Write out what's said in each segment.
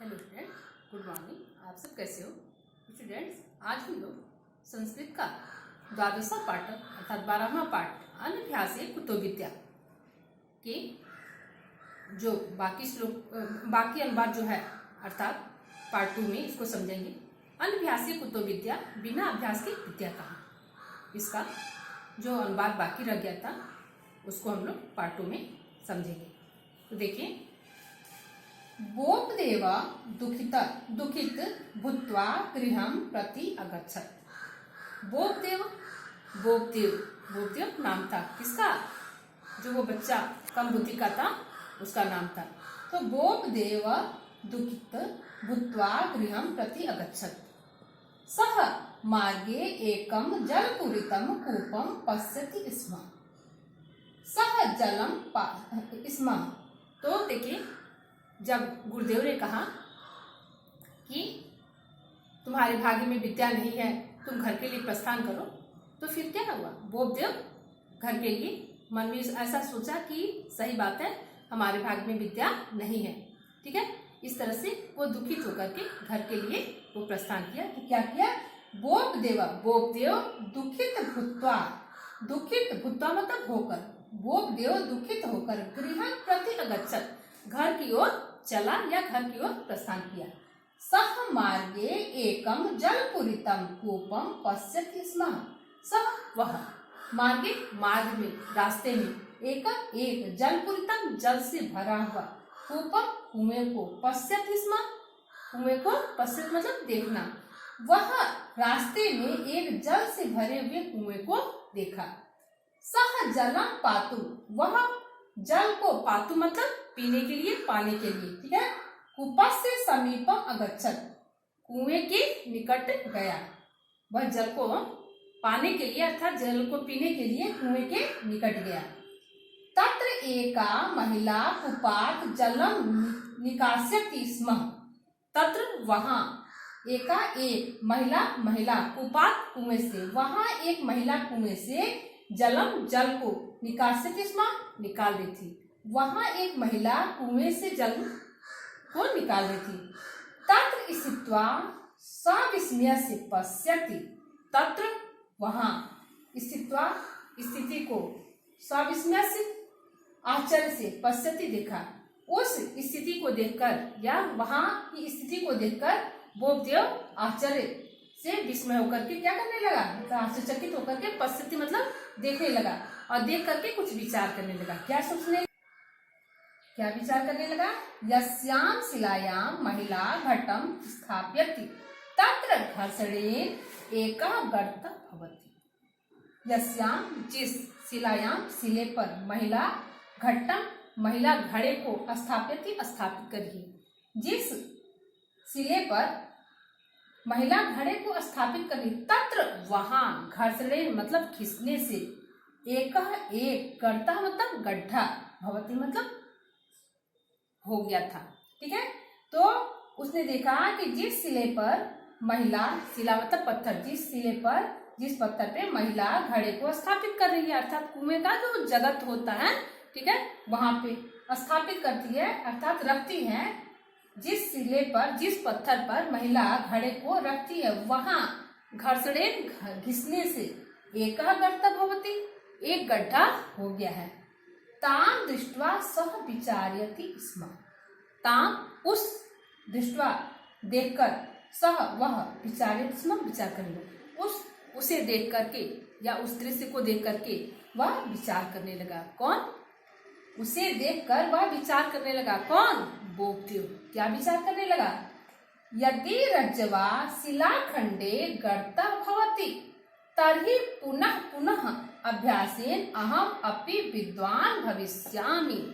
Hello friend, good morning. आप सब कैसे हो स्टूडेंट्स? आज हम लोग संस्कृत का द्वादशा पाठ अर्थात 12वां पाठ अनभ्यासे कुतो विद्या के जो बाकी अनुवाद जो है अर्थात पार्ट 2 में इसको समझेंगे। अनभ्यासे कुतो विद्या, बिना अभ्यास की विद्या कहाँ। इसका जो अनुवाद बाकी रह गया था उसको हम लोग पार्ट 2 में समझेंगे। तो देखिए, बोपदेव दुखित भूत्वा गृहं प्रति अगच्छत्। बोपदेव नाम था किसका? जो वो बच्चा कम बुद्धि का था उसका नाम था। तो बोपदेव दुखित भूत्वा गृहं प्रति अगच्छत्। सः मार्गे एकं जलपूरितं कूपं पश्यति स्म। सः जलम स्म। तो देखिए, जब गुरुदेव ने कहा कि तुम्हारे भाग्य में विद्या नहीं है, तुम घर के लिए प्रस्थान करो, तो फिर क्या हुआ? बोपदेव घर के लिए मन में ऐसा सोचा कि सही बात है, हमारे भाग्य में विद्या नहीं है। ठीक है, इस तरह से वो दुखित होकर के घर के लिए वो प्रस्थान किया। तो क्या किया? बोपदेव दुखित भूत्वा मतलब होकर, बोपदेव दुखित होकर गृहं प्रति अगच्छत्, घर की ओर चला या घर की ओर प्रस्थान किया। सह मार्गे एकम जलपूरितम कूपम पश्यति स्म। सह वह, मार्ग में, रास्ते में, एक जलपूरितम जल से भरा हुआ, कूपम कुएं को, पश्यति स्म कुएं को, पश्यत मतलब देखना। वह रास्ते में एक जल से भरे हुए कुएं को देखा। सह जलम पातु, वह जल को, पातु मतलब पीने के लिए, पाने के लिए। ठीक है, कूपस्य समीपम अगच्छत्, कुएं के निकट गया। वह जल को पाने के लिए अर्थात जल को पीने के लिए कुएं के निकट गया। तत्र एका महिला कूपात् जलम निकास्यति स्म। तत्र वहां, एक महिला कूपात् कुएं से, वहां एक महिला कुएं से जल को निकास्यति स्म निकाल रही थी। वहां एक महिला कुएं से जल को निकाल रही थी। तत्र स्थित्वा सविस्मय से पश्यति। तत्र वहां स्थित्वा, स्थिति को, सविस्मय से, आश्चर्य से, पश्यति देखा। उस स्थिति को देखकर या वहां की स्थिति को देखकर बोपदेव आश्चर्य से, विस्मय होकर के क्या करने लगा? मतलब आश्चर्यचकित होकर के, पश्यति मतलब देखने लगा, और देख करके कुछ विचार करने लगा। क्या विचार करने लगा? यस्याम शिलायाम महिला घटम स्थापयति तत्र घर्षणेन एकः गर्तः भवति। यस्याम, जिस, शिलायाम शिले पर, महिला घटम महिला घड़े को, स्थापित करिए। जिस शिले पर महिला घड़े को स्थापित करिए, तत्र वहां, घर्षणेन मतलब खींचने से, एक गर्तः मतलब गड्ढा, भवति मतलब हो गया था। ठीक है, तो उसने देखा कि जिस शिले पर महिला, शिला मतलब पत्थर, जिस पत्थर पे महिला घड़े को स्थापित कर रही है, अर्थात कुएं का जो जगत होता है, ठीक है, वहां पे स्थापित करती है अर्थात रखती है। जिस शिले पर, जिस पत्थर पर महिला घड़े को रखती है, वहां घर्षणेन घिसने से एक गर्तः भवति, एक गड्ढा हो गया है। ताम दृष्ट्वा सह विचार्यति स्म। ताम उस, दृष्ट्वा देखकर, सह वह, विचार्यति स्म विचार करने, उसे देख करके या उस दृश्य को देख करके वह विचार करने लगा। कौन? उसे देखकर वह विचार करने लगा। कौन? बोपदेव। क्या विचार करने लगा? यदि रज्ज्वा शिलाखंडे गर्तः भवति तर्हि पुनः पुनः अभ्यासेन अहम अपि विद्वान भविष्यामि।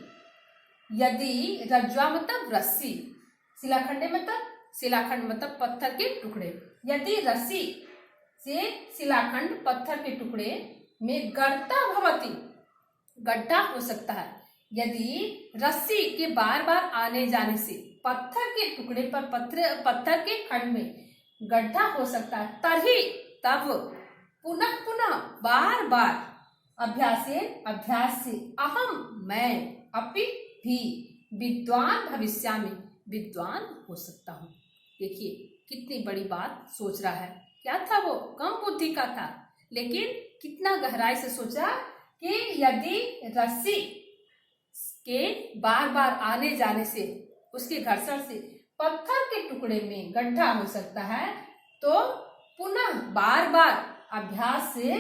यदि, रज्ज्वा मतलब रस्सी, शिलाखंड मतलब पत्थर के टुकड़े। यदि रस्सी से शिलाखंड, पत्थर के टुकड़े में गर्तः भवति, गड्ढा हो सकता है। यदि रस्सी के बार बार आने जाने से पत्थर के टुकड़े पर, पत्थर के खंड में गड्ढा हो सकता है, तभी, तब, पुनः पुनः, बार बार, अभ्यास से, अहम मैं, अपि भी, विद्वान भविष्यामि विद्वान हो सकता हूँ। देखिए कितनी बड़ी बात सोच रहा है। क्या था वो? कम बुद्धि का था, लेकिन कितना गहराई से सोचा कि यदि रस्सी के बार बार आने जाने से, उसके घर्षण से पत्थर के टुकड़े में गड्ढा हो सकता है, तो पुनः बार बार अभ्यास से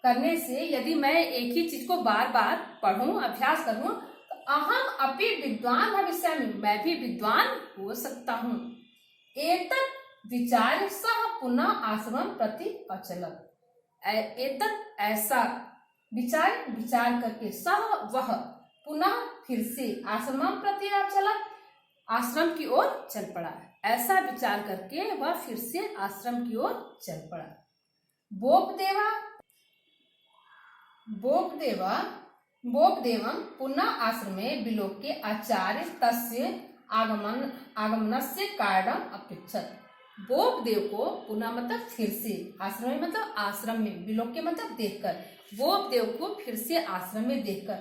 करने से यदि मैं एक ही चीज को बार बार पढ़ूं, अभ्यास करूं, तो अहम अपि विद्वान भविष्यामि, मैं भी विद्वान हो सकता हूँ। एतत् विचार सह पुनः आश्रम प्रति अचलत। एतत् ऐसा विचार करके सह वह पुनः फिर से आश्रम प्रति अचलत, आश्रम की ओर चल पड़ा। ऐसा विचार करके वह फिर से आश्रम की ओर चल पड़ा। बोपदेवं पुनः आश्रमे विलोक्य आचार्य तस्य आगमनस्य कारणम अपृच्छत्। बोपदेव को पुनः मतलब फिर से, आश्रम में मतलब आश्रम में, विलोक्य मतलब देखकर, बोपदेव को फिर से आश्रम में देखकर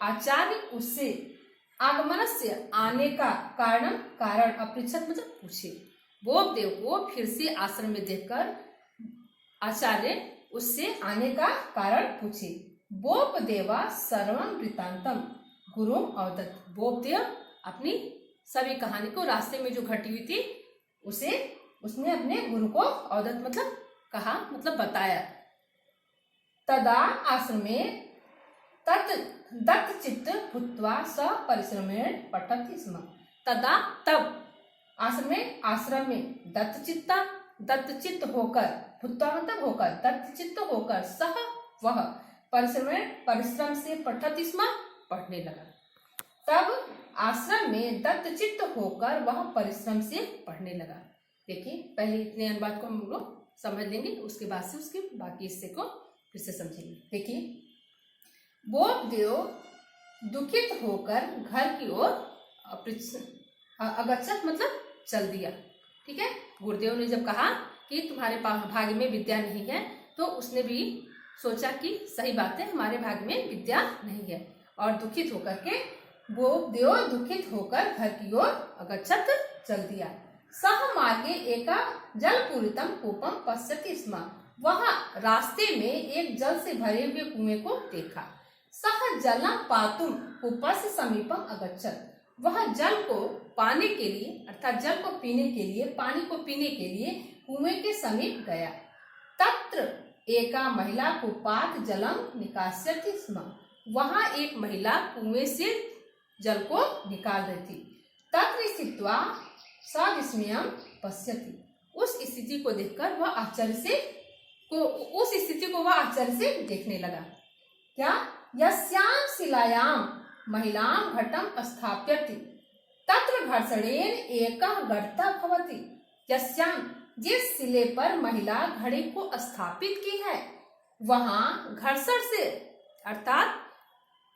आचार्य उससे आगमनस्य आने का कारण अपृच्छत् मतलब पूछे। बोपदेव को फिर से आश्रम में देखकर आचार्य उससे आने का कारण पूछे। बोपदेवा सर्वं वृत्तांतम गुरु अवदत्। बोपदेव अपनी सभी कहानी को, रास्ते में जो घटी हुई थी उसने अपने गुरु को अवदत् मतलब कहा, मतलब बताया। तदा आश्रमे दत्तचित्त भूत्वा स परिश्रमेण पठति स्म। तदा तब आश्रम में दत्तचित्त होकर, भूत्वा मतलब होकर, दत्तचित्त होकर, सह वह परिश्रम से पठति स्म पढ़ने लगा। तब आश्रम में दत्तचित्त होकर वह परिश्रम से पढ़ने लगा। देखिए पहले इतने अनुवाद को हम लोग समझ लेंगे, उसके बाद से उसके बाकी हिस्से को फिर से समझेंगे। देखिए बोपदेव दुखित होकर घर की ओर अगच्छत मतलब चल दिया। ठीक है, गुरुदेव ने जब कहा कि तुम्हारे भाग्य में विद्या नहीं है, तो उसने भी सोचा कि सही बात है, हमारे भाग्य में विद्या नहीं है, और दुखित होकर के बोपदेव दुखित होकर घर की ओर अगच्छत चल दिया। सह मार्गे एका जलपूरितम कूपम पश्यति स्म। वह रास्ते में एक जल से भरे हुए कुएं को देखा। सह जलम पातुम कूपस्य समीपम अगच्छत। वह जल को पाने के लिए, अर्थात जल को पीने के लिए, पानी को पीने के लिए कुएं के समीप गया। तत्र एका महिला कूपात् जलम निकास्यति स्म। वहां एक महिला कुएं से जल को निकाल रही थी। तत्र स्थित्वा सविस्मयं पश्यति। उस स्थिति को देखकर वह आश्चर्य से देखने लगा। क्या? यस्यां शिलायां महिलां घटं स्थाप्यति तत्र घर्षणेन एकः गर्तः भवति। यस्यां जिस शिले पर महिला घड़े को स्थापित की है, वहां घर्षण से, अर्थात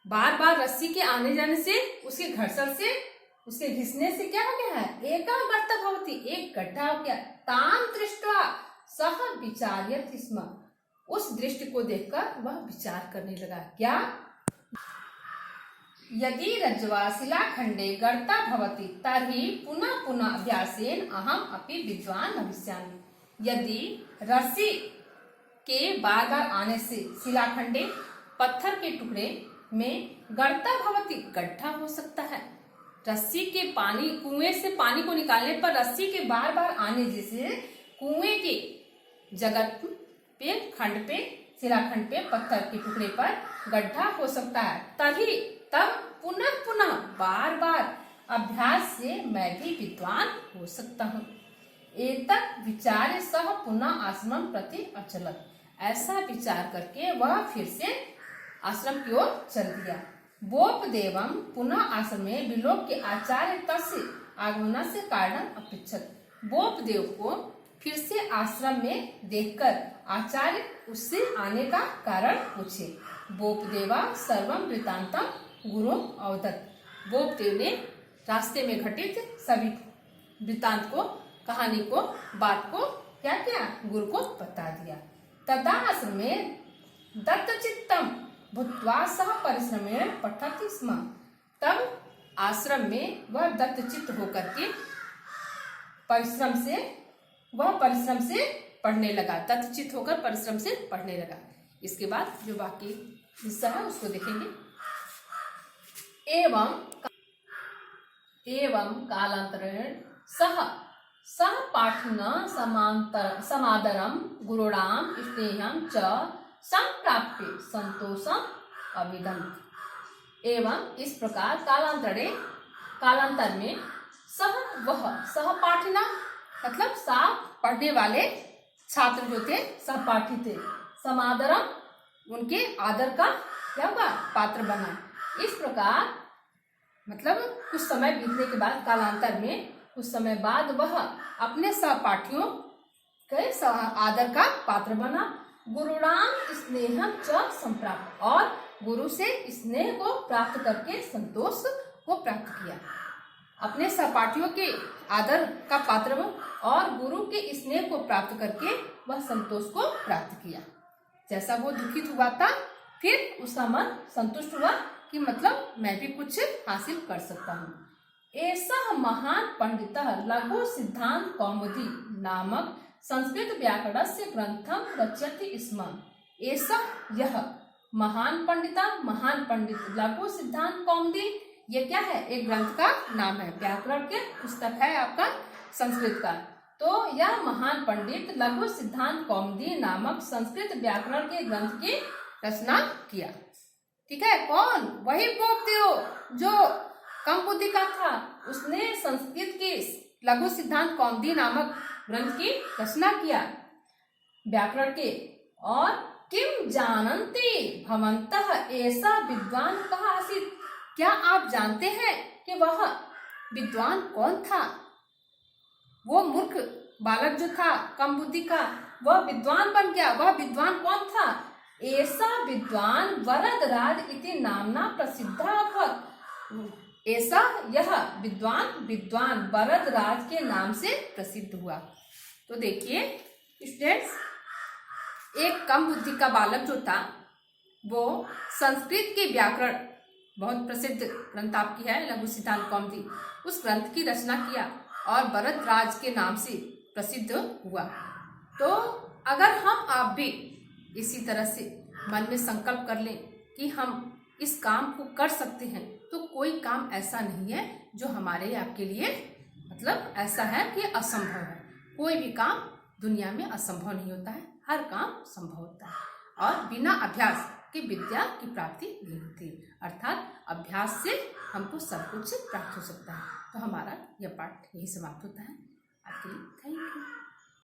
बार बार रस्सी के आने जाने से, उसके घर्षण से, उसके घिसने से क्या हो गया है? एकः गर्तः भवति, एक गड्ढा हो गया। तां दृष्ट्वा सह विचार्यति स्म। उस दृष्टि को देखकर वह विचार करने लगा। क्या? यदि रज्ज्वा शिलाखंडे गर्ता भवति तर्हि पुनः पुनः अभ्यासेन अहम अपि विद्वान भविष्यामि। यदि रस्सी के बार बार आने से शिलाखंडे, पत्थर के टुकड़े में गर्ता भवति, गड्ढा हो सकता है। रस्सी के पानी, कुएं से पानी को निकालने पर रस्सी के बार बार आने जैसे कुएं के जगह पे, खंड पे, शिलाखंड पे, पत्थर के टुकड़े पर गड्ढा हो सकता है। तब पुनः पुनः बार बार अभ्यास से मैं भी विद्वान हो सकता हूँ। एतत् विचार्य सह पुनः आश्रम प्रति अचलत। ऐसा विचार करके वह फिर से आश्रम की ओर चल दिया। बोपदेवं पुनः आश्रमे विलोक्य आचार्य तस्य आगमनस्य कारणं अपृच्छत्। बोपदेव को फिर से आश्रम में देखकर आचार्य उससे आने का कारण पूछे। बोपदेवा सर्वं वृत्तांतम गुरु अवदत्। बोपदेव ने रास्ते में घटित सभी वृत्तांत को, कहानी को, बात को क्या किया? गुरु को बता दिया। तदा आश्रमे दत्तचित्तम भूत्वा सह परिश्रमेण पठति स्म। तब आश्रम में वह दत्तचित्त होकर के परिश्रम से पढ़ने लगा, दत्तचित्त होकर परिश्रम से पढ़ने लगा। इसके बाद जो बाकी हिस्सा है उसको देखेंगे। एवं कालांतरेण सह पाठिना समादरम गुरुणाम स्नेहम च संप्राप्य संतोषम अविदंत। एवं इस प्रकार कालांतर में सहपाठिना मतलब साथ पढ़ने वाले छात्र जो थे सहपाठी थे, समादरम उनके आदर का क्या हुआ पात्र बना। इस प्रकार मतलब कुछ समय बीतने के बाद कालांतर में कुछ समय बाद वह अपने सहपाठियों के आदर का पात्र बना। गुरुणाम स्नेहम च संप्राप्त और गुरु से स्नेह को प्राप्त करके संतोष को प्राप्त किया। अपने सहपाठियों के आदर का पात्र और गुरु के स्नेह को प्राप्त करके वह संतोष को प्राप्त किया। जैसा वो दुखित हुआ था फिर उसका मन संतुष्ट हुआ कि मतलब मैं भी कुछ हासिल कर सकता हूँ। ऐसा महान पंडित लघु सिद्धांत कौमुदी नामक संस्कृत व्याकरणस्य ग्रंथम रचयति स्म। ऐसा यह महान पंडित लघु सिद्धांत कौमुदी, ये क्या है एक ग्रंथ का नाम है, व्याकरण के पुस्तक है आपका संस्कृत का। तो यह महान पंडित लघु सिद्धांत कौमुदी नामक संस्कृत व्याकरण के ग्रंथ की रचना किया। ठीक है, कौन? वही पोपदेव जो कम बुद्धि का था, उसने संस्कृत की लघु सिद्धांत कौमुदी नामक ग्रंथ की रचना किया व्याकरण के। और किम जानन्ति भवन्तः ऐसा विद्वान कहाँ आसीत्, क्या आप जानते हैं कि वह विद्वान कौन था? वो मूर्ख बालक जो था कम बुद्धि का वह विद्वान बन गया। वह विद्वान कौन था? ऐसा विद्वान वरदराज इति नामना प्रसिद्ध अभवत्। ऐसा यह विद्वान वरदराज के नाम से प्रसिद्ध हुआ। तो देखिए स्टूडेंट्स, एक कम बुद्धि का बालक जो था वो संस्कृत के व्याकरण बहुत प्रसिद्ध ग्रंथ आपकी है लघु सिद्धांत कौमुदी, उस ग्रंथ की रचना किया और वरदराज के नाम से प्रसिद्ध हुआ। तो अगर हम आप भी इसी तरह से मन में संकल्प कर लें कि हम इस काम को कर सकते हैं, तो कोई काम ऐसा नहीं है जो हमारे आपके लिए मतलब ऐसा है कि असंभव है। कोई भी काम दुनिया में असंभव नहीं होता है, हर काम संभव होता है। और बिना अभ्यास की विद्या की प्राप्ति नहीं होती, अर्थात अभ्यास से हमको सब कुछ प्राप्त हो सकता है। तो हमारा यह पाठ यही समाप्त होता है। आपके लिए थैंक यू।